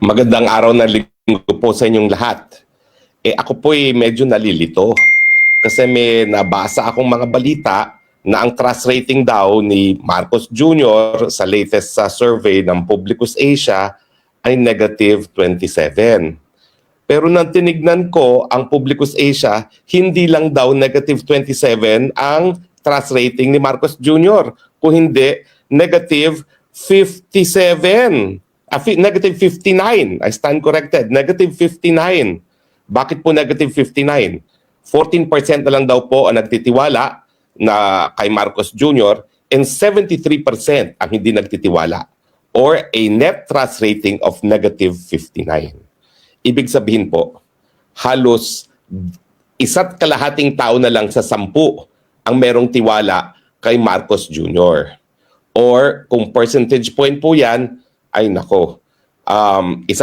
Magandang araw na linggo po sa inyong lahat. Ako po medyo nalilito kasi may nabasa akong mga balita na ang trust rating daw ni Marcos Jr. sa latest survey ng Publicus Asia ay negative 27. Pero nang tinignan ko ang Publicus Asia, hindi lang daw negative 27 ang trust rating ni Marcos Jr. Kung hindi, negative 57. Negative 59. I stand corrected. Negative 59. Bakit po negative 59? 14% na lang daw po ang nagtitiwala na kay Marcos Jr. and 73% ang hindi nagtitiwala, or a net trust rating of negative 59. Ibig sabihin po, halos 1.5 tao na lang sa 10 ang merong tiwala kay Marcos Jr. Or kung percentage point po yan, ay nako, 1.5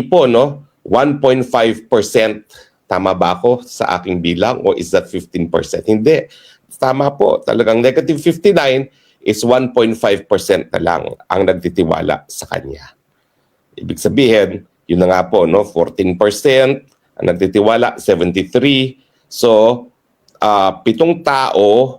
po, no? 1.5%. Tama ba ako sa aking bilang o is that 15%? Hindi. Tama po. Talagang negative 59 is 1.5% na lang ang nagtitiwala sa kanya. Ibig sabihin, yun na nga po, no? 14% ang nagtitiwala, 73. So, 7 tao,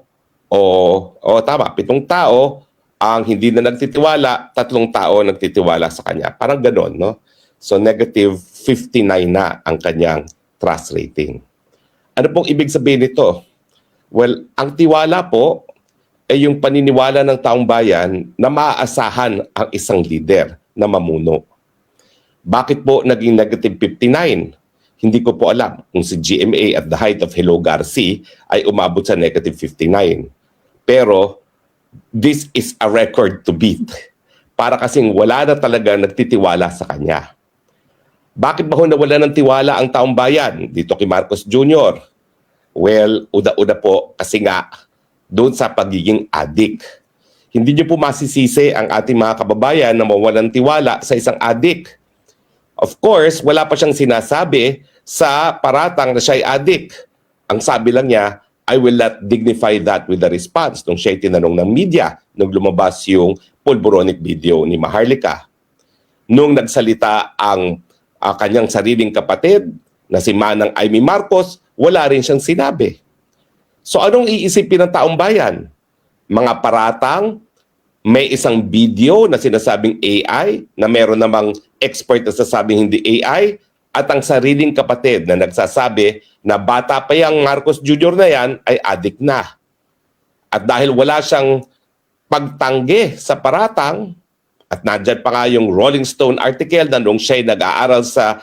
tama, 7 tao ang hindi na nagtitiwala, 3 tao nagtitiwala sa kanya. Parang ganon, no? So, negative 59 na ang kanyang trust rating. Ano pong ibig sabihin nito? Well, ang tiwala po ay yung paniniwala ng taong bayan na maaasahan ang isang leader na mamuno. Bakit po naging negative 59? Hindi ko po alam kung si GMA at the height of Hello Garci ay umabot sa negative 59. Pero, this is a record to beat. Para kasing wala na talaga nagtitiwala sa kanya. Bakit ba nawala ng tiwala ang taong bayan dito kay Marcos Jr.? Well, uda-uda po kasi nga doon sa pagiging adik. Hindi niyo po masisisi ang ating mga kababayan na mawalan tiwala sa isang adik. Of course, wala pa siyang sinasabi sa paratang na siya'y adik. Ang sabi lang niya, I will not dignify that with a response nung siya'y tinanong ng media nung lumabas yung pulboronic video ni Maharlika. Nung nagsalita ang kanyang sariling kapatid na si Manang Amy Marcos, wala rin siyang sinabi. So anong iisipin ng taong bayan? Mga paratang, may isang video na sinasabing AI, na meron namang expert na sasabing hindi AI, at ang sariling kapatid na nagsasabi na bata pa yung Marcos Jr. na yan ay adik na. At dahil wala siyang pagtanggi sa paratang, at nandyan pa nga yung Rolling Stone article na nung siya'y nag-aaral sa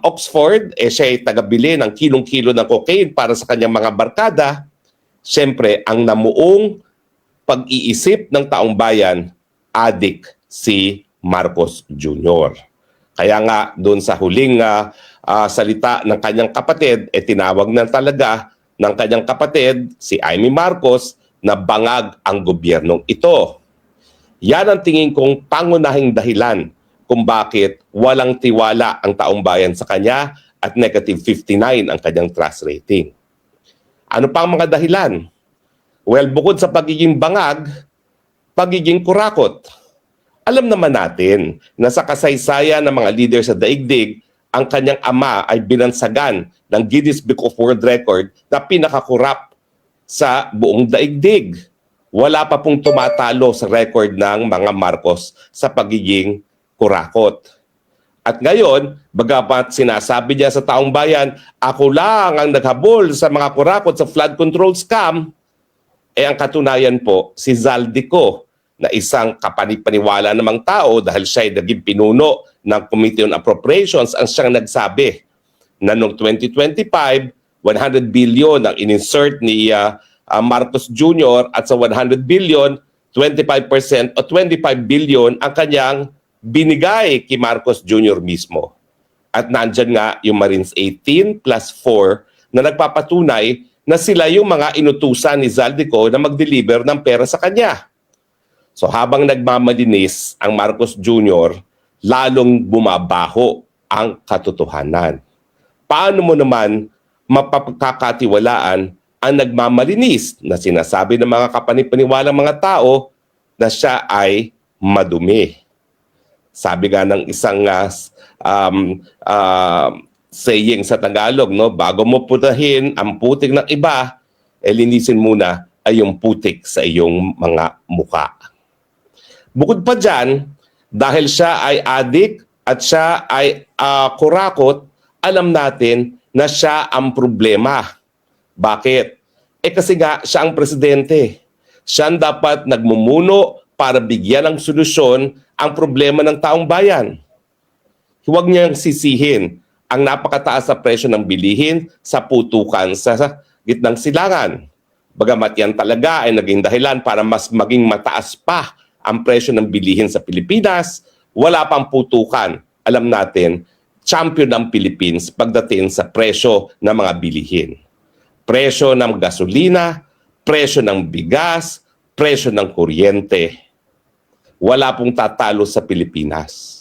Oxford, siya'y tagabili ng kilong-kilo ng cocaine para sa kanyang mga barkada, siyempre ang namuong pag-iisip ng taong bayan, adik si Marcos Jr. Kaya nga doon sa huling salita ng kanyang kapatid, tinawag na talaga ng kanyang kapatid, si Amy Marcos, na bangag ang gobyernong ito. Yan ang tingin kong pangunahing dahilan kung bakit walang tiwala ang taong bayan sa kanya at negative 59 ang kanyang trust rating. Ano pa ang mga dahilan? Well, bukod sa pagiging bangag, pagiging kurakot. Alam naman natin na sa kasaysayan ng mga leader sa daigdig, ang kanyang ama ay binansagan ng Guinness Book of World Record na pinakakurap sa buong daigdig. Wala pa pong tumatalo sa record ng mga Marcos sa pagiging kurakot. At ngayon, bagamat sinasabi niya sa taong bayan, ako lang ang naghabol sa mga kurakot sa flood control scam, ang katunayan po, si Zaldico, na isang kapanipaniwala namang tao dahil siya ay naging pinuno ng Committee on Appropriations, ang siyang nagsabi na noong 2025, 100 billion ang in-insert ni Marcos Jr. at sa 100 billion, 25% o 25 billion ang kanyang binigay kay Marcos Jr. mismo. At nandyan nga yung Marines 18 plus 4 na nagpapatunay na sila yung mga inutusan ni Zaldico na mag-deliver ng pera sa kanya. So habang nagmamalinis ang Marcos Jr., lalong bumabaho ang katotohanan. Paano mo naman mapapagkakatiwalaan ang nagmamalinis na sinasabi ng mga kapanipaniwalang mga tao na siya ay madumi? Sabi nga ng isang saying sa Tagalog, no, bago mo putahin ang putik ng iba, linisin muna ay yung putik sa iyong mga muka. Bukod pa dyan, dahil siya ay adik at siya ay kurakot, alam natin na siya ang problema. Bakit? Kasi nga siya ang presidente. Siya ang dapat nagmumuno para bigyan ng solusyon ang problema ng taong bayan. Huwag niyang sisihin ang napakataas na presyo ng bilihin sa putukan sa gitnang silangan. Bagamat yan talaga ay naging dahilan para mas maging mataas pa ang presyo ng bilihin sa Pilipinas, wala pang putukan. Alam natin, champion ng Philippines pagdating sa presyo ng mga bilihin. Presyo ng gasolina, presyo ng bigas, presyo ng kuryente. Wala pong tatalo sa Pilipinas.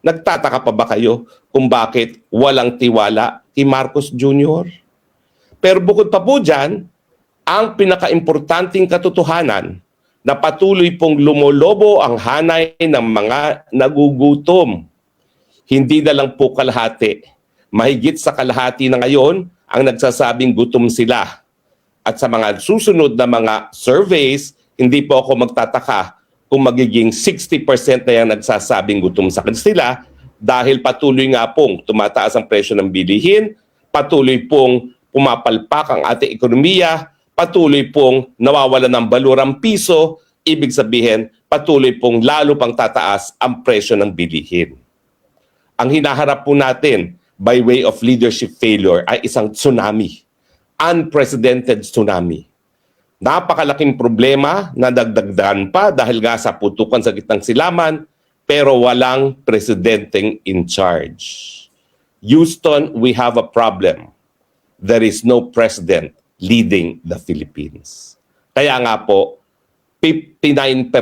Nagtataka pa ba kayo kung bakit walang tiwala kay Marcos Jr.? Pero bukod pa po dyan, ang pinakaimportanteng katotohanan na patuloy pong lumolobo ang hanay ng mga nagugutom. Hindi na lang po kalahati. Mahigit sa kalahati na ngayon ang nagsasabing gutom sila. At sa mga susunod na mga surveys, hindi po ako magtataka kung magiging 60% na yung nagsasabing gutom sa kanila dahil patuloy nga pong tumataas ang presyo ng bilihin, patuloy pong pumapalpak ang ating ekonomiya, patuloy pong nawawalan ng balur ang piso, ibig sabihin patuloy pong lalo pang tataas ang presyo ng bilihin. Ang hinaharap po natin by way of leadership failure ay isang tsunami, unprecedented tsunami. Napakalaking problema na dagdagdagan pa dahil nga sa putukan sa gitnang silaman, pero walang presidenteng in charge. Houston, we have a problem. There is no president leading the Philippines. Kaya nga po, 59%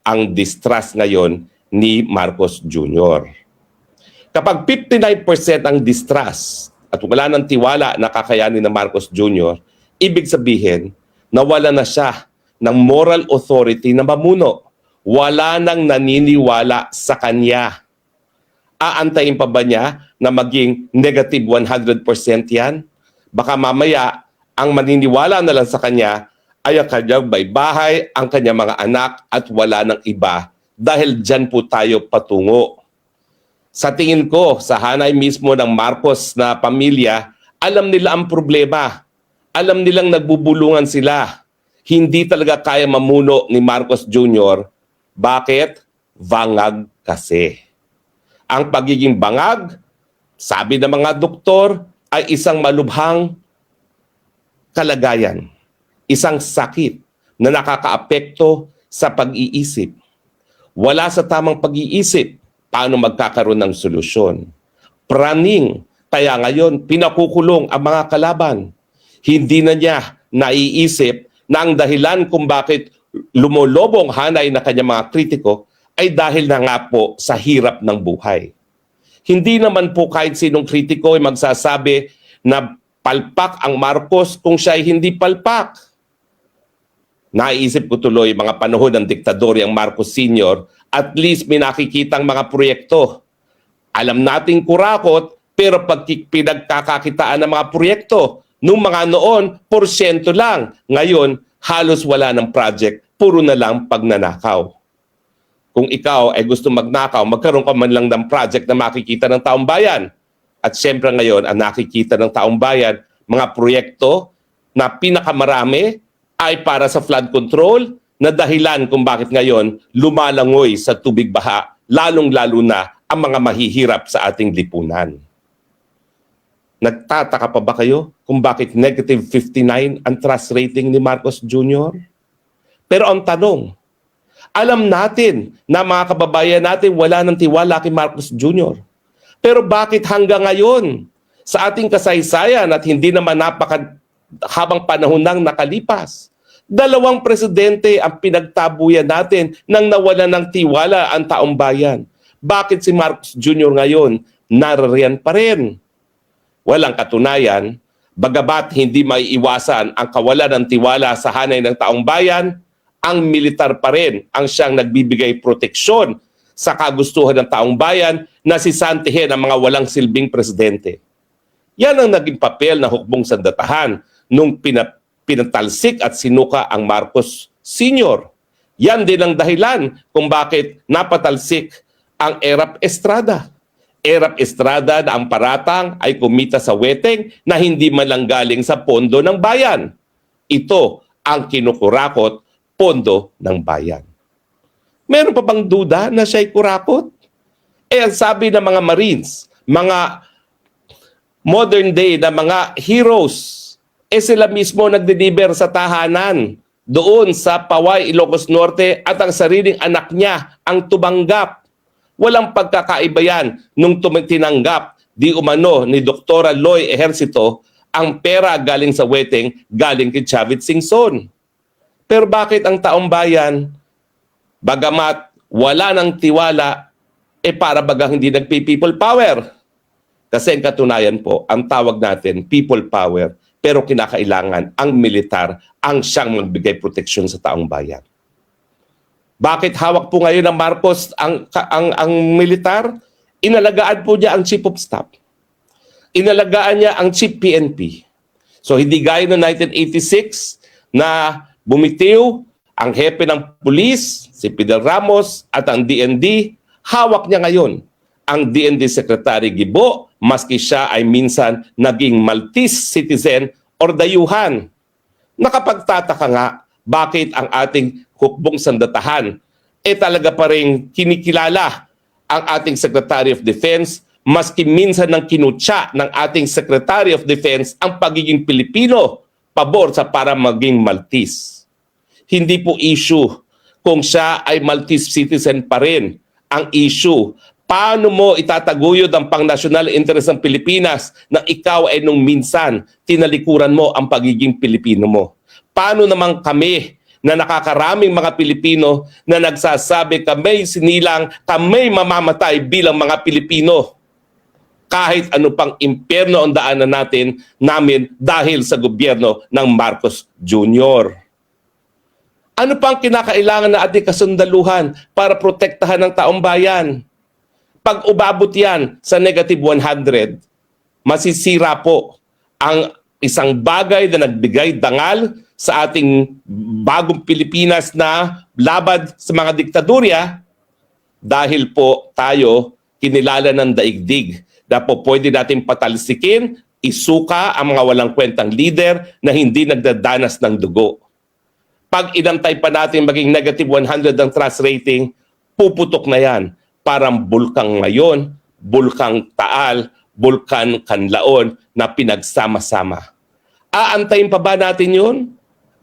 ang distrust ngayon ni Marcos Jr. Kapag 59% ang distrust at wala ng tiwala na kakayanin ng Marcos Jr., ibig sabihin, nawala na siya ng moral authority na mamuno. Wala nang naniniwala sa kanya. Aantayin pa ba niya na maging negative 100% yan? Baka mamaya, ang maniniwala na lang sa kanya ay ang kanyang bahay, ang kanyang mga anak at wala ng iba dahil dyan po tayo patungo. Sa tingin ko, sa hanay mismo ng Marcos na pamilya, alam nila ang problema. Alam nilang nagbubulungan sila. Hindi talaga kaya mamuno ni Marcos Jr. Bakit? Bangag kasi. Ang pagiging bangag, sabi ng mga doktor, ay isang malubhang kalagayan, isang sakit na nakakaapekto sa pag-iisip. Wala sa tamang pag-iisip, paano magkakaroon ng solusyon? Praning, kaya ngayon pinakukulong ang mga kalaban. Hindi na niya naiisip na ang dahilan kung bakit lumolobong hanay na kanyang mga kritiko ay dahil na nga po sa hirap ng buhay. Hindi naman po kahit sinong kritiko ay magsasabi na palpak ang Marcos kung siya ay hindi palpak. Naisip ko tuloy mga panahon ng diktador ang Marcos Sr., at least may nakikitang mga proyekto. Alam nating kurakot, pero pag pinagkakakitaan ng mga proyekto, nung mga noon, porsyento lang. Ngayon, halos wala ng project, puro na lang pagnanakaw. Kung ikaw ay gusto magnakaw, magkaroon ka man lang ng project na makikita ng taong bayan. At siyempre ngayon, ang nakikita ng taong bayan, mga proyekto na pinakamarami ay para sa flood control na dahilan kung bakit ngayon lumalangoy sa tubig baha, lalong-lalo na ang mga mahihirap sa ating lipunan. Nagtataka pa ba kayo kung bakit negative 59 ang trust rating ni Marcos Jr.? Pero ang tanong, alam natin na mga kababayan natin wala ng tiwala kay Marcos Jr. Pero bakit hanggang ngayon sa ating kasaysayan at hindi naman habang panahon nang nakalipas, dalawang presidente ang pinagtabuyan natin nang nawala ng tiwala ang taong bayan. Bakit si Marcos Jr. ngayon naririyan pa rin? Walang katunayan, bagamat hindi maiiwasan ang kawalan ng tiwala sa hanay ng taong bayan, ang militar pa rin ang siyang nagbibigay proteksyon sa kagustuhan ng taong bayan na sisantihin ang mga walang silbing presidente. Yan ang naging papel ng hukbong sandatahan nung pinatalsik at sinuka ang Marcos Sr. Yan din ang dahilan kung bakit napatalsik ang Erap Estrada. Erap Estrada na ang paratang ay kumita sa weteng na hindi man lang galing sa pondo ng bayan. Ito ang kinukurakot, pondo ng bayan. Meron pa bang duda na siya'y kurakot? Ang sabi ng mga Marines, mga modern day na mga heroes, sila mismo nagdeliver sa tahanan doon sa Paway, Ilocos Norte at ang sariling anak niya ang tumanggap. Walang pagkakaiba yan nung tinanggap di umano ni Dr. Loy Ejercito ang pera galing sa weteng galing kay Chavit Singson. Pero bakit ang taong bayan, bagamat wala ng tiwala, para bagang hindi nagpi-people power? Kasi ang katunayan po, ang tawag natin, people power, pero kinakailangan ang militar ang siyang magbigay proteksyon sa taong bayan. Bakit hawak po ngayon ng Marcos ang militar? Inalagaan po niya ang Chief of Staff. Inalagaan niya ang Chief PNP. So hindi gaya noong 1986 na bumitiw ang hepe ng pulis, si Fidel Ramos at ang DND, hawak niya ngayon ang DND Secretary Gibo, maski siya ay minsan naging Maltese citizen or dayuhan. Nakapagtataka nga bakit ang ating hukbong sandatahan talaga pa rin kinikilala ang ating Secretary of Defense, maski minsan ng kinutya ng ating Secretary of Defense ang pagiging Pilipino pabor sa para maging Maltese. Hindi po issue kung siya ay Maltese citizen pa rin. Ang issue, paano mo itataguyod ang pang-national interest ng Pilipinas na ikaw ay nung minsan tinalikuran mo ang pagiging Pilipino mo? Paano naman kami na nakakaraming mga Pilipino na nagsasabi kami sinilang, kami mamamatay bilang mga Pilipino? Kahit ano pang impyerno ang daanan namin dahil sa gobyerno ng Marcos Jr. Ano pang kinakailangan na ating kasundaluhan para protektahan ng taong bayan? Pag ubabot yan sa negative 100, masisira po ang isang bagay na nagbigay dangal sa ating bagong Pilipinas na labad sa mga diktadurya dahil po tayo kinilala ng daigdig na po pwede natin patalsikin, isuka ang mga walang kwentang leader na hindi nagdadanas ng dugo. Pag inantay pa natin maging negative 100 ang trust rating, puputok na yan. Parang bulkang ngayon, bulkang Taal, bulkan Kanlaon na pinagsama-sama. Aantayin pa ba natin yun?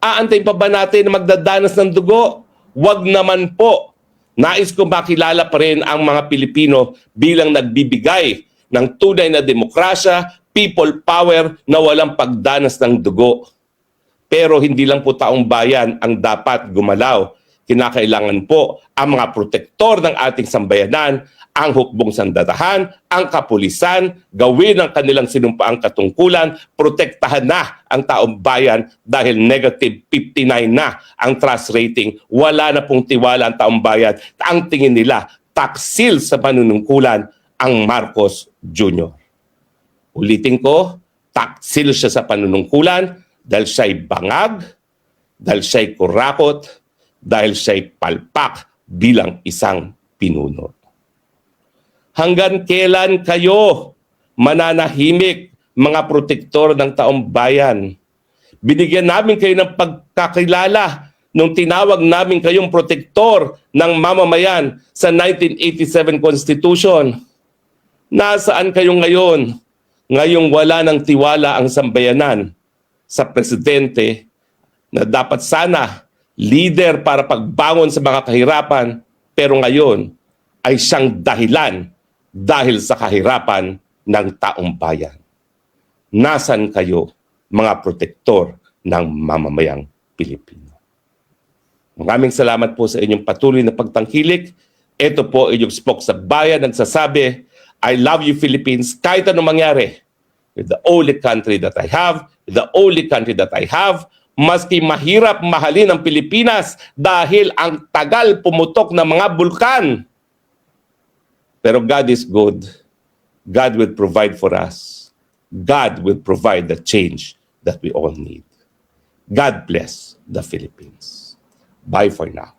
Aantayin pa ba natin na magdadanas ng dugo? Wag naman po. Nais ko makilala pa rin ang mga Pilipino bilang nagbibigay ng tunay na demokrasya, people power na walang pagdanas ng dugo. Pero hindi lang po taong bayan ang dapat gumalaw. Kinakailangan po ang mga protektor ng ating sambayanan, ang hukbong sandatahan, ang kapulisan, gawin ang kanilang sinumpaang katungkulan, protektahan na ang taong bayan dahil negative 59 na ang trust rating. Wala na pong tiwala ang taong bayan. Ang tingin nila, taksil sa panunungkulan ang Marcos Jr. Ulitin ko, taksil siya sa panunungkulan dahil siya'y bangag, dahil siya'y kurakot, dahil siya'y palpak bilang isang pinuno. Hanggang kailan kayo mananahimik, mga protektor ng taong bayan? Binigyan namin kayo ng pagkakilala nung tinawag namin kayong protektor ng mamamayan sa 1987 Constitution. Nasaan kayo ngayon? Ngayong wala ng tiwala ang sambayanan sa presidente na dapat sana leader para pagbangon sa mga kahirapan, pero ngayon ay siyang dahilan dahil sa kahirapan ng taong bayan. Nasaan kayo, mga protektor ng mamamayang Pilipino? Maraming salamat po sa inyong patuloy na pagtangkilik. Ito po inyong spok sa bayan nagsasabi, I love you Philippines kahit anong mangyari. With the only country that I have, the only country that I have, maski mahirap mahalin ang Pilipinas dahil ang tagal pumutok ng mga bulkan. Pero God is good. God will provide for us. God will provide the change that we all need. God bless the Philippines. Bye for now.